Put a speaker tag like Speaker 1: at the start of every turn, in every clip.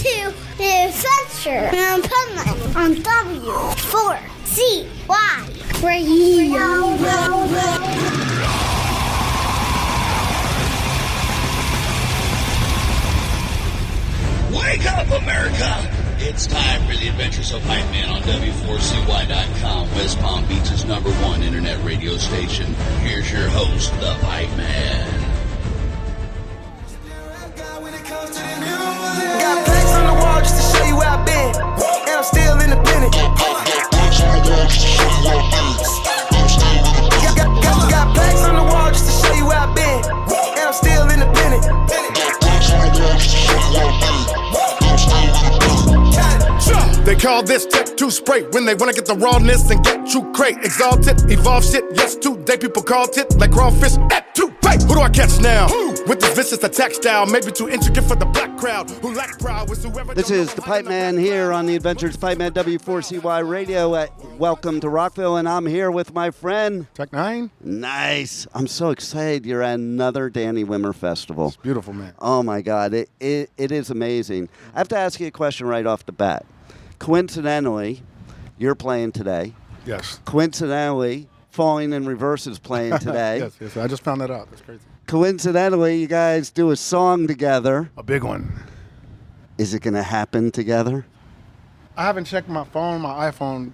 Speaker 1: to the Adventures of Pipeman on W4CY Radio.
Speaker 2: Wake up, America! It's time for the Adventures of Pipeman on W4CY.com, West Palm Beach's #1 internet radio station. Here's your host, the Pipeman.
Speaker 3: Got plaques on the wall just to show you where I've been, and I'm still independent. Got plaques on the wall just to show you where I've been, and I'm still independent.
Speaker 4: They call this tech to spray when they wanna get the rawness and get true crate. Exalted, evolved shit, yes, today people call it like crawfish at two pay. Who do I catch now? With this vicious attack style, maybe too intricate for the black crowd who lack pride with whoever.
Speaker 5: This is the Pipeman here on the Adventures of Pipeman W4CY Radio. Welcome to Rockville, and I'm here with my friend
Speaker 4: N9ne.
Speaker 5: Nice. I'm so excited you're at another Danny Wimmer festival.
Speaker 4: It's beautiful, man.
Speaker 5: Oh my God, it is amazing. I have to ask you a question right off the bat. Coincidentally, you're playing today.
Speaker 4: Yes.
Speaker 5: Coincidentally, Falling in Reverse is playing today.
Speaker 4: Yes. I just found that out. That's crazy.
Speaker 5: Coincidentally, you guys do a song together.
Speaker 4: A big one.
Speaker 5: Is it going to happen together?
Speaker 4: I haven't checked my phone, my iPhone.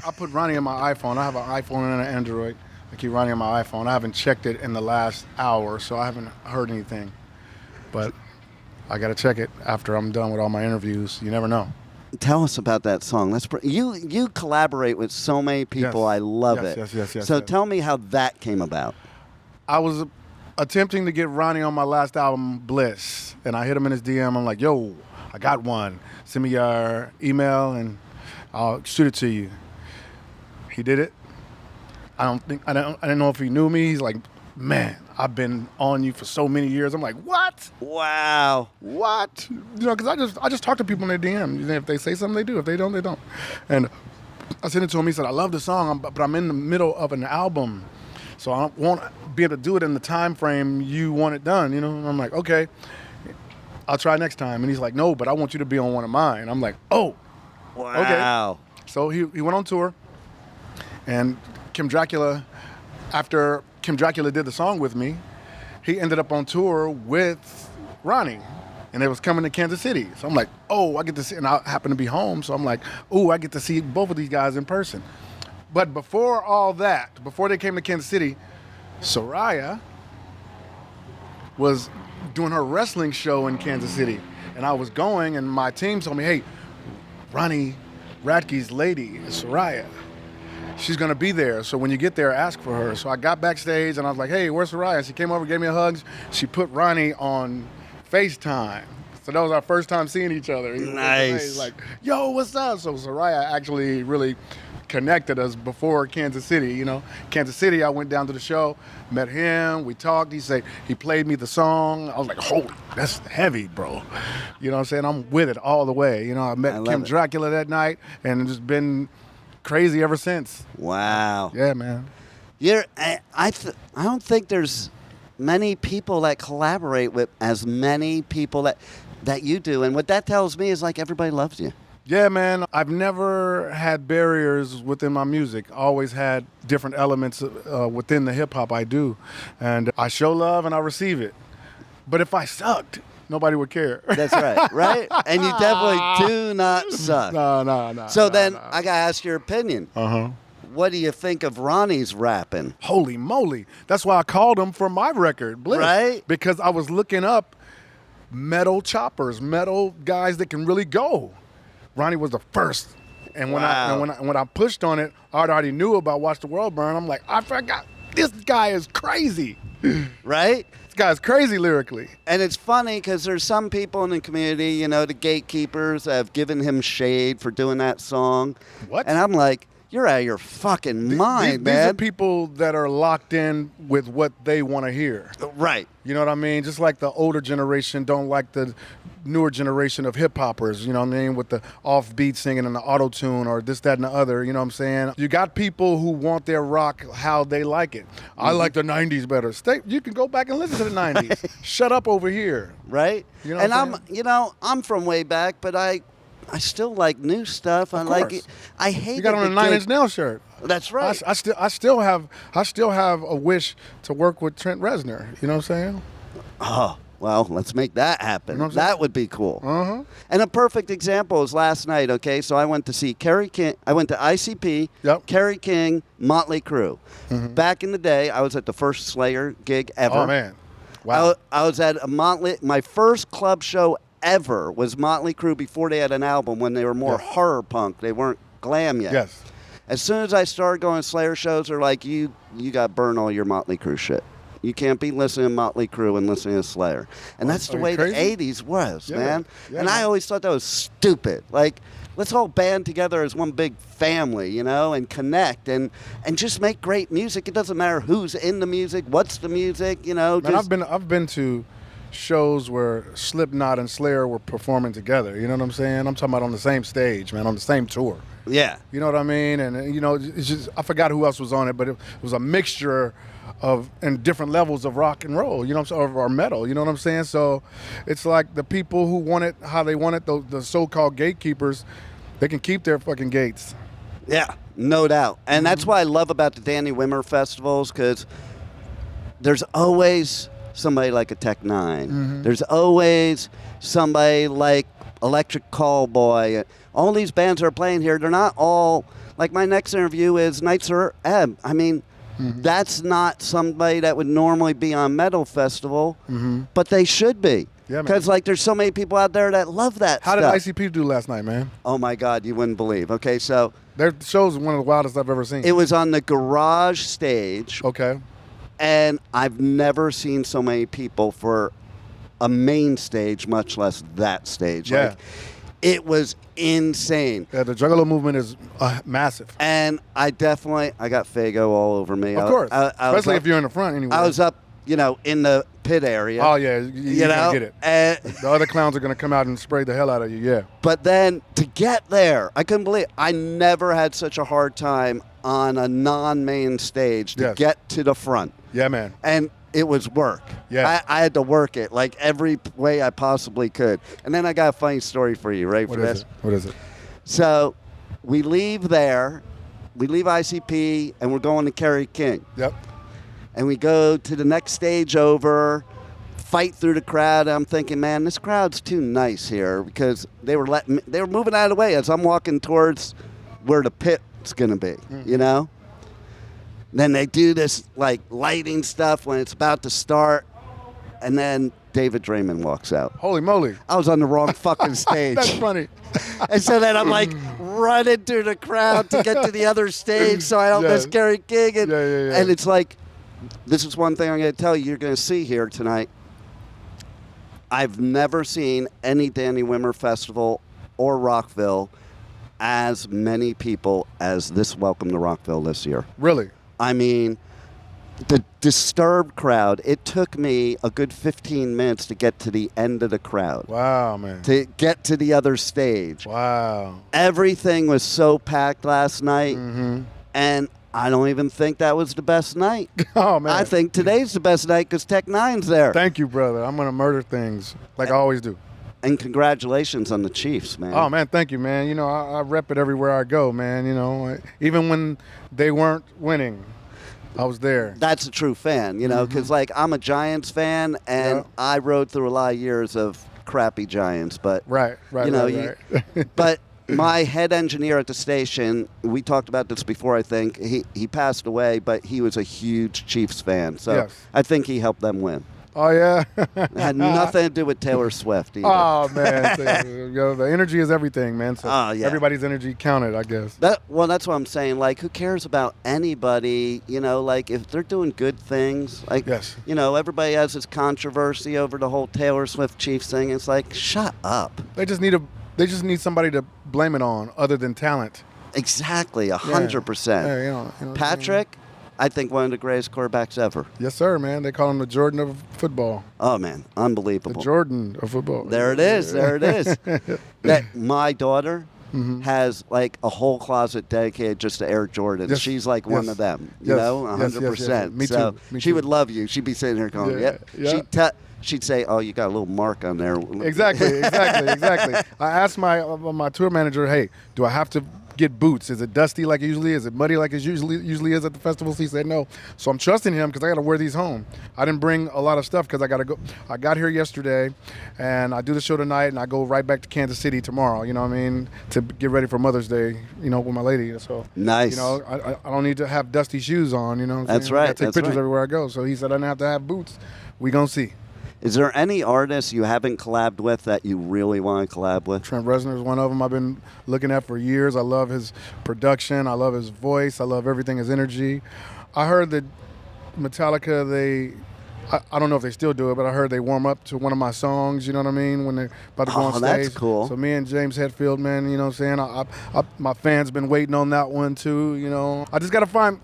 Speaker 4: I put Ronnie in my iPhone. I have an iPhone and an Android. I keep Ronnie on my iPhone. I haven't checked it in the last hour, so I haven't heard anything. But I got to check it after I'm done with all my interviews. You never know.
Speaker 5: Tell us about that song. You collaborate with so many people.
Speaker 4: Yes.
Speaker 5: I love it.
Speaker 4: Yes.
Speaker 5: So tell me how that came about.
Speaker 4: I was attempting to get Ronnie on my last album, Bliss, and I hit him in his DM. I'm like, yo, I got one. Send me your email and I'll shoot it to you. He did it. I didn't know if he knew me. He's like, man, I've been on you for so many years. I'm like, what?
Speaker 5: Wow.
Speaker 4: What? You know, because I just talk to people in their DM. If they say something, they do. If they don't, they don't. And I sent it to him. He said, I love the song, but I'm in the middle of an album, so I won't be able to do it in the time frame you want it done. You know? And I'm like, okay, I'll try next time. And he's like, no, but I want you to be on one of mine. I'm like, oh,
Speaker 5: wow.
Speaker 4: Okay. So he went on tour, and after Kim Dracula did the song with me, he ended up on tour with Ronnie, and it was coming to Kansas City. So I'm like, oh, I get to see, and I happen to be home, so I'm like, oh, I get to see both of these guys in person. But before all that, before they came to Kansas City, Soraya was doing her wrestling show in Kansas City, and I was going, and my team told me, hey, Ronnie Radke's lady is Soraya. She's going to be there, so when you get there, ask for her. So I got backstage, and I was like, hey, where's Soraya? She came over, gave me a hug. She put Ronnie on FaceTime. So that was our first time seeing each other.
Speaker 5: Nice.
Speaker 4: Like, yo, what's up? So Soraya actually really connected us before Kansas City, you know. Kansas City, I went down to the show, met him, we talked. He played me the song. I was like, holy, that's heavy, bro. You know what I'm saying? I'm with it all the way. You know, I met Kim Dracula that night, and it's just been crazy ever since.
Speaker 5: Wow.
Speaker 4: Yeah, man.
Speaker 5: I don't think there's many people that collaborate with as many people that you do, and what that tells me is like everybody loves you.
Speaker 4: Yeah, man. I've never had barriers within my music. I always had different elements within the hip hop I do, and I show love and I receive it. But if I sucked, nobody would care.
Speaker 5: That's right, right? And you definitely do not suck.
Speaker 4: No.
Speaker 5: So then I got to ask your opinion.
Speaker 4: Uh-huh.
Speaker 5: What do you think of Ronnie's rapping?
Speaker 4: Holy moly. That's why I called him for my record, Bliss.
Speaker 5: Right?
Speaker 4: Because I was looking up metal choppers, metal guys that can really go. Ronnie was the first. And when I pushed on it, I already knew about Watch the World Burn. I'm like, I forgot. This guy is crazy.
Speaker 5: Right?
Speaker 4: Guy's crazy lyrically.
Speaker 5: And it's funny because there's some people in the community, you know, the gatekeepers have given him shade for doing that song.
Speaker 4: What?
Speaker 5: And I'm like, you're out of your fucking mind,
Speaker 4: These
Speaker 5: man.
Speaker 4: are people that are locked in with what they want to hear.
Speaker 5: Right.
Speaker 4: You know what I mean? Just like the older generation don't like the newer generation of hip-hoppers, you know what I mean, with the offbeat singing and the auto-tune or this, that, and the other, you know what I'm saying? You got people who want their rock how they like it. I like the 90s better. You can go back and listen to the 90s. Shut up over here.
Speaker 5: Right?
Speaker 4: You know
Speaker 5: and
Speaker 4: what I'm saying?
Speaker 5: I'm from way back, but I still like new stuff. I
Speaker 4: Of
Speaker 5: like
Speaker 4: course.
Speaker 5: it. I hate
Speaker 4: You got on a 9-inch nail shirt.
Speaker 5: That's right.
Speaker 4: I still have a wish to work with Trent Reznor. You know what I'm saying?
Speaker 5: Oh, well, let's make that happen.
Speaker 4: You know what I'm saying?
Speaker 5: That would be cool.
Speaker 4: Uh-huh.
Speaker 5: And a perfect example is last night, okay? So I went to see Kerry King. I went to ICP,
Speaker 4: Yep.
Speaker 5: Kerry King, Motley Crue.
Speaker 4: Mm-hmm.
Speaker 5: Back in the day, I was at the first Slayer gig ever.
Speaker 4: Oh, man. Wow.
Speaker 5: I was at a Motley. My first club show ever was Motley Crue before they had an album, when they were more
Speaker 4: Yes.
Speaker 5: horror punk. They weren't glam yet.
Speaker 4: Yes.
Speaker 5: As soon as I started going to Slayer shows, they're like, you got to burn all your Motley Crue shit. You can't be listening to Motley Crue and listening to Slayer. And that's the
Speaker 4: Are you
Speaker 5: way
Speaker 4: crazy?
Speaker 5: the 80s was,
Speaker 4: Yeah,
Speaker 5: man.
Speaker 4: yeah,
Speaker 5: and I
Speaker 4: man.
Speaker 5: always thought that was stupid. Like, let's all band together as one big family, you know, and connect and just make great music. It doesn't matter who's in the music, what's the music, you know.
Speaker 4: Man,
Speaker 5: just,
Speaker 4: I've been to shows where Slipknot and Slayer were performing together. You know what I'm saying? I'm talking about on the same stage, man, on the same tour.
Speaker 5: yeah.
Speaker 4: You know what I mean? And you know, it's just I forgot who else was on it, but it was a mixture of and different levels of rock and roll. You know what I'm saying? Or metal. You know what I'm saying? So it's like the people who want it how they want it. The so-called gatekeepers, they can keep their fucking gates.
Speaker 5: Yeah, no doubt. And that's what I love about the Danny Wimmer festivals, because there's always somebody like a Tech Nine. There's always somebody like Electric Callboy. All these bands that are playing here, they're not all, like my next interview is Knights of Ebb. I mean, that's not somebody that would normally be on Metal Festival, but they should be.
Speaker 4: Yeah, man.
Speaker 5: Because, like, there's so many people out there that love that
Speaker 4: How
Speaker 5: stuff.
Speaker 4: did ICP do last night, man?
Speaker 5: Oh, my God, you wouldn't believe. Okay, so
Speaker 4: Their show's one of the wildest I've ever seen.
Speaker 5: it was on the garage stage.
Speaker 4: Okay.
Speaker 5: And I've never seen so many people for a main stage, much less that stage.
Speaker 4: Yeah.
Speaker 5: Like, it was insane.
Speaker 4: Yeah, the Juggalo movement is massive.
Speaker 5: And I got Fago all over me.
Speaker 4: Of course.
Speaker 5: I was
Speaker 4: Especially
Speaker 5: up-
Speaker 4: if you're in the front anyway.
Speaker 5: I was up, in the pit area.
Speaker 4: Oh, yeah. You
Speaker 5: know,
Speaker 4: get it.
Speaker 5: and-
Speaker 4: The other clowns are going to come out and spray the hell out of you, yeah.
Speaker 5: but then to get there, I couldn't believe it. I never had such a hard time on a non-main stage to
Speaker 4: Yes.
Speaker 5: get to the front.
Speaker 4: Yeah, man.
Speaker 5: And it was work.
Speaker 4: Yeah.
Speaker 5: I had to work it like every way I possibly could. And then I got a funny story for you, right?
Speaker 4: What
Speaker 5: for
Speaker 4: is
Speaker 5: this?
Speaker 4: it? What is it?
Speaker 5: So we leave there, we leave ICP, and we're going to Kerry King.
Speaker 4: Yep.
Speaker 5: And we go to the next stage over, fight through the crowd. I'm thinking, man, this crowd's too nice here, because they were moving out of the way as I'm walking towards where the pit's gonna be, you know? Then they do this like lighting stuff when it's about to start, and then David Draymond walks out.
Speaker 4: Holy moly.
Speaker 5: I was on the wrong fucking stage.
Speaker 4: That's funny.
Speaker 5: And so then I'm like running through the crowd to get to the other stage so I don't
Speaker 4: Yeah.
Speaker 5: miss Kerry King. And,
Speaker 4: Yeah.
Speaker 5: and it's like, this is one thing I'm going to tell you, you're going to see here tonight. I've never seen any Danny Wimmer festival or Rockville as many people as this Welcome to Rockville this year.
Speaker 4: Really?
Speaker 5: I mean, the Disturbed crowd, it took me a good 15 minutes to get to the end of the crowd,
Speaker 4: Wow, man.
Speaker 5: to get to the other stage.
Speaker 4: Wow.
Speaker 5: Everything was so packed last night,
Speaker 4: Mm-hmm.
Speaker 5: and I don't even think that was the best night.
Speaker 4: Oh, man.
Speaker 5: I think today's the best night because Tech Nine's there.
Speaker 4: Thank you, brother. I'm going to murder things like I always do.
Speaker 5: And congratulations on the Chiefs, man.
Speaker 4: Oh, man, thank you, man. You know, I rep it everywhere I go, man. You know, even when they weren't winning, I was there.
Speaker 5: That's a true fan, you know, because, like, I'm a Giants fan, and
Speaker 4: Yeah.
Speaker 5: I rode through a lot of years of crappy Giants, but
Speaker 4: Right.
Speaker 5: you know,
Speaker 4: right.
Speaker 5: but my head engineer at the station, we talked about this before, I think. He passed away, but he was a huge Chiefs fan. So
Speaker 4: Yes.
Speaker 5: I think he helped them win.
Speaker 4: Oh, yeah?
Speaker 5: It had nothing to do with Taylor Swift either.
Speaker 4: Oh, man. So, you know, the energy is everything, man. So
Speaker 5: Oh, yeah.
Speaker 4: everybody's energy counted, I guess.
Speaker 5: That's what I'm saying. Like, who cares about anybody? You know, like, if they're doing good things, like,
Speaker 4: Yes.
Speaker 5: you know, everybody has this controversy over the whole Taylor Swift Chiefs thing. It's like, shut up.
Speaker 4: They just need somebody to blame it on other than talent.
Speaker 5: Exactly, 100%.
Speaker 4: Yeah, you know
Speaker 5: Patrick, I think one of the greatest quarterbacks ever.
Speaker 4: Yes, sir, man. They call him the Jordan of football.
Speaker 5: Oh, man, unbelievable.
Speaker 4: The Jordan of football.
Speaker 5: There it is. That my daughter has like a whole closet dedicated just to Air Jordan.
Speaker 4: Yes,
Speaker 5: She's like one of them, you know, 100%.
Speaker 4: Yes. Me
Speaker 5: so
Speaker 4: too. Me
Speaker 5: she
Speaker 4: too.
Speaker 5: would love you. She'd be sitting here going,
Speaker 4: Yeah.
Speaker 5: She'd say, "Oh, you got a little mark on there."
Speaker 4: Exactly. I asked my tour manager, "Hey, do I have to get boots? Is it dusty like it usually is? Is it muddy like it usually is at the festivals?" He said no. So I'm trusting him because I got to wear these home. I didn't bring a lot of stuff because I got to go. I got here yesterday, and I do the show tonight, and I go right back to Kansas City tomorrow. You know what I mean? To get ready for Mother's Day. You know, with my lady. So
Speaker 5: nice.
Speaker 4: You know, I don't need to have dusty shoes on. You know what I'm
Speaker 5: That's
Speaker 4: saying?
Speaker 5: right.
Speaker 4: I take pictures everywhere I go. So he said I didn't have to have boots. We gonna see.
Speaker 5: Is there any artist you haven't collabed with that you really want to collab with?
Speaker 4: Trent Reznor is one of them I've been looking at for years. I love his production. I love his voice. I love everything, his energy. I heard that Metallica, I don't know if they still do it, but I heard they warm up to one of my songs, you know what I mean, when they're about to go on stage.
Speaker 5: That's cool.
Speaker 4: So me and James Hetfield, man, you know what I'm saying? My fans been waiting on that one too, you know. I just got to find,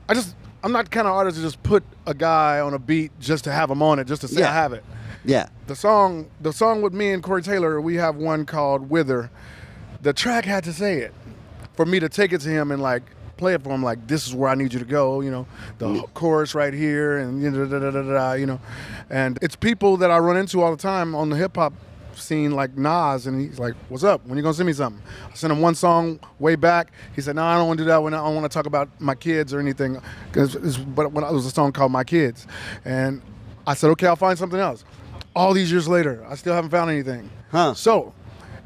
Speaker 4: I'm not the kind of artist to just put a guy on a beat just to have him on it, just to say I have it.
Speaker 5: Yeah.
Speaker 4: The song with me and Corey Taylor, we have one called Wither. The track had to say it for me to take it to him and like play it for him, like, this is where I need you to go, you know, the chorus right here, and you know, you know. And it's people that I run into all the time on the hip hop scene, like Nas, and he's like, "What's up? When you gonna send me something?" I sent him one song way back. He said, "No, I don't want to do that. I don't want to talk about my kids or anything." But when it was a song called "My Kids," and I said, "Okay, I'll find something else." All these years later, I still haven't found anything. So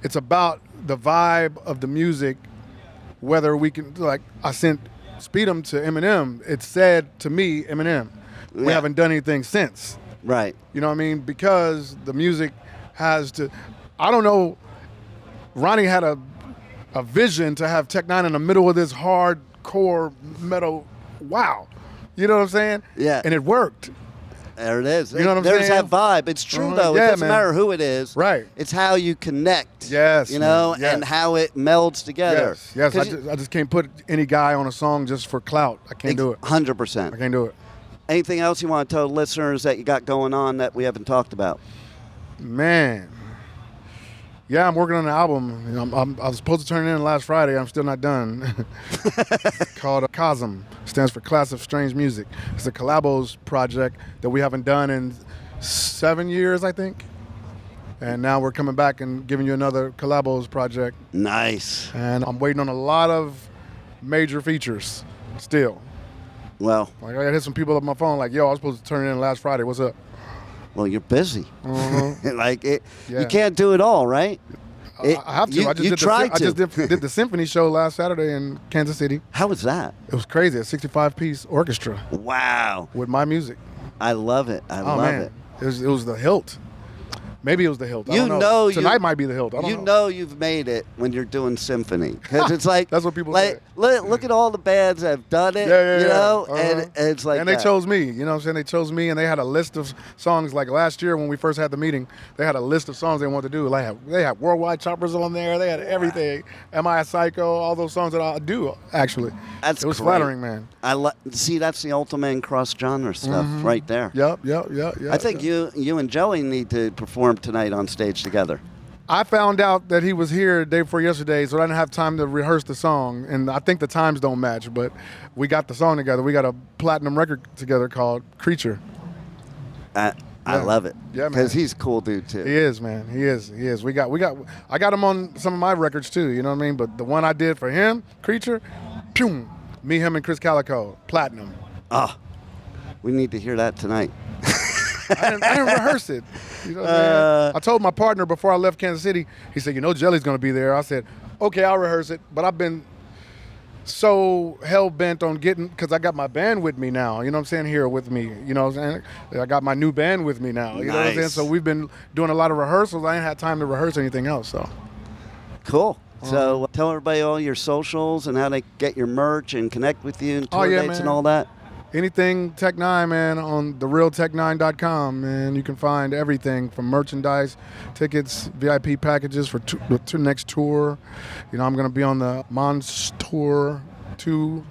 Speaker 4: it's about the vibe of the music. Whether we can, like, I sent Speed 'em to Eminem. It said to me, Eminem, we haven't done anything since.
Speaker 5: Right.
Speaker 4: You know what I mean? Because the music has to, I don't know, Ronnie had a vision to have Tech-9ne in the middle of this hardcore metal. Wow. You know what I'm saying?
Speaker 5: Yeah.
Speaker 4: And it worked.
Speaker 5: There it is.
Speaker 4: You know what I'm
Speaker 5: There's
Speaker 4: saying?
Speaker 5: that vibe. It's true, though.
Speaker 4: Yeah,
Speaker 5: It doesn't
Speaker 4: man.
Speaker 5: matter who it is.
Speaker 4: Right.
Speaker 5: It's how you connect.
Speaker 4: Yes,
Speaker 5: You know,
Speaker 4: man. Yes.
Speaker 5: and how it melds together.
Speaker 4: Yes. I just can't put any guy on a song just for clout. I can't do it.
Speaker 5: 100%.
Speaker 4: I can't do it.
Speaker 5: Anything else you want to tell listeners that you got going on that we haven't talked about?
Speaker 4: Man. Yeah, I'm working on an album. You know, I was supposed to turn it in last Friday. I'm still not done. It's called COSM. Stands for Class of Strange Music. It's a collabos project that we haven't done in 7 years, I think. And now we're coming back and giving you another collabos project.
Speaker 5: Nice.
Speaker 4: And I'm waiting on a lot of major features still.
Speaker 5: Well,
Speaker 4: Like, I hit some people up my phone like, "Yo, I was supposed to turn it in last Friday. What's up?"
Speaker 5: you're busy. Like it,
Speaker 4: Yeah.
Speaker 5: you can't do it all, right?
Speaker 4: I have to.
Speaker 5: You
Speaker 4: I just did the symphony show last Saturday in Kansas City.
Speaker 5: How was that?
Speaker 4: It was crazy. A 65-piece orchestra
Speaker 5: Wow.
Speaker 4: with my music.
Speaker 5: I love it. I love
Speaker 4: man.
Speaker 5: it.
Speaker 4: It was the hilt. Maybe it was the hilt. I
Speaker 5: You
Speaker 4: don't
Speaker 5: know
Speaker 4: Tonight might be the hilt. I don't
Speaker 5: You
Speaker 4: know.
Speaker 5: know you've made it when you're doing symphony. Because it's like,
Speaker 4: That's what people
Speaker 5: like,
Speaker 4: say.
Speaker 5: Look at all the bands that have done it,
Speaker 4: Yeah.
Speaker 5: you know?
Speaker 4: Uh-huh.
Speaker 5: And it's like
Speaker 4: And they
Speaker 5: that.
Speaker 4: chose me. You know what I'm saying? They chose me, and they had a list of songs. Like last year when we first had the meeting, they had a list of songs they wanted to do. Like they had Worldwide Choppers on there. They had everything. Am I a Psycho? All those songs that I do, actually.
Speaker 5: That's
Speaker 4: It was
Speaker 5: great.
Speaker 4: flattering, man.
Speaker 5: See, that's the ultimate in cross-genre stuff right there.
Speaker 4: Yep.
Speaker 5: I think you and Joey need to perform tonight on stage together.
Speaker 4: I found out that he was here the day before yesterday, so I didn't have time to rehearse the song. And I think the times don't match, but we got the song together. We got a platinum record together called Creature.
Speaker 5: I love it.
Speaker 4: Yeah, man.
Speaker 5: Because he's a cool dude, too.
Speaker 4: He is, man. He is. I got him on some of my records too, you know what I mean? But the one I did for him, Creature, me, him, and Chris Calico, platinum.
Speaker 5: We need to hear that tonight.
Speaker 4: I didn't rehearse it. You know what I'm saying? I told my partner before I left Kansas City, he said, Jelly's going to be there. I said, okay, I'll rehearse it. But I've been so hell-bent on because I got my band with me now, you know what I'm saying, here with me. You know what I'm saying? I got my new band with me now. You know what I'm saying?
Speaker 5: Nice.
Speaker 4: So we've been doing a lot of rehearsals. I ain't had time to rehearse anything else, so.
Speaker 5: Cool. So tell everybody all your socials and how they get your merch and connect with you and tour dates and all that.
Speaker 4: anything Tech9, man, on therealtech9.com, and you can find everything from merchandise, tickets, VIP packages for the next tour. You know, I'm going to be on the Mons Tour 2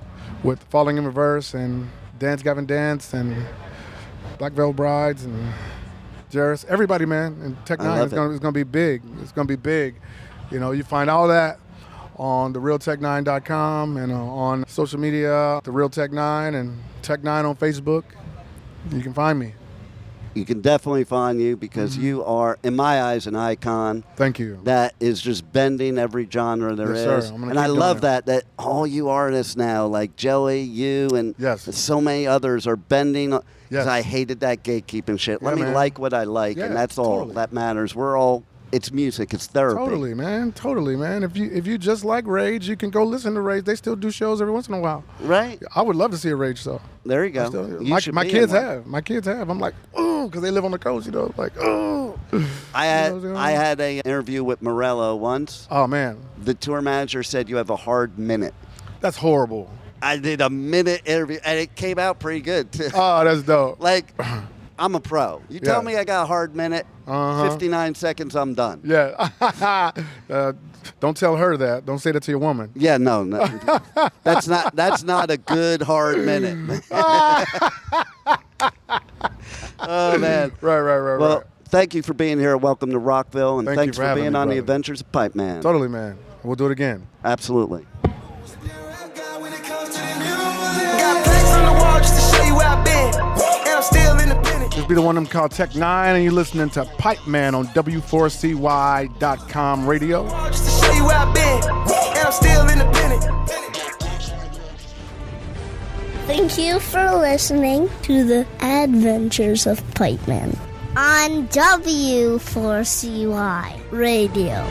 Speaker 4: with Falling in Reverse and Dance Gavin Dance and Black Veil Brides and Jairus. Everybody, man, and Tech9 is going to be big. It's going to be big. You know, you find all that on therealtech9.com and on social media, therealtech9 and Tech9 on Facebook. You can find me.
Speaker 5: You can definitely find you because you are, in my eyes, an icon.
Speaker 4: Thank you.
Speaker 5: That is just bending every genre there
Speaker 4: Yes,
Speaker 5: is.
Speaker 4: sir. I'm
Speaker 5: And I love that all you artists now, like Joey, you, and so many others are bending. Because I hated that gatekeeping shit. Let me like what I like, and that's all that matters. We're all, it's music, it's therapy.
Speaker 4: Totally, man. If you just like Rage, you can go listen to Rage. They still do shows every once in a while.
Speaker 5: Right.
Speaker 4: I would love to see a Rage show.
Speaker 5: There you go.
Speaker 4: My kids have. My kids have. I'm like, oh, because they live on the coast, you know, like, oh.
Speaker 5: I had an interview with Morello once.
Speaker 4: Oh, man.
Speaker 5: The tour manager said you have a hard minute.
Speaker 4: That's horrible.
Speaker 5: I did a minute interview, and it came out pretty good, too.
Speaker 4: Oh, that's dope.
Speaker 5: Like, I'm a pro. You tell me I got a hard minute, 59 seconds, I'm done.
Speaker 4: Yeah. Don't tell her that. Don't say that to your woman.
Speaker 5: Yeah, no. That's not a good hard minute. Oh, man.
Speaker 4: Right.
Speaker 5: Well, thank you for being here. Welcome to Rockville, and thanks for being on the Adventures of Pipeman.
Speaker 4: Totally, man. We'll do it again.
Speaker 5: Absolutely.
Speaker 3: Got plaques on the wall just to show you where I've been. And I'm still independent.
Speaker 4: This be the one of them called Tech9, and you're listening to Pipeman on W4CY.com radio.
Speaker 3: Just to show you where I've been. And I'm still independent.
Speaker 1: Thank you for listening to the Adventures of Pipeman on W4CY Radio.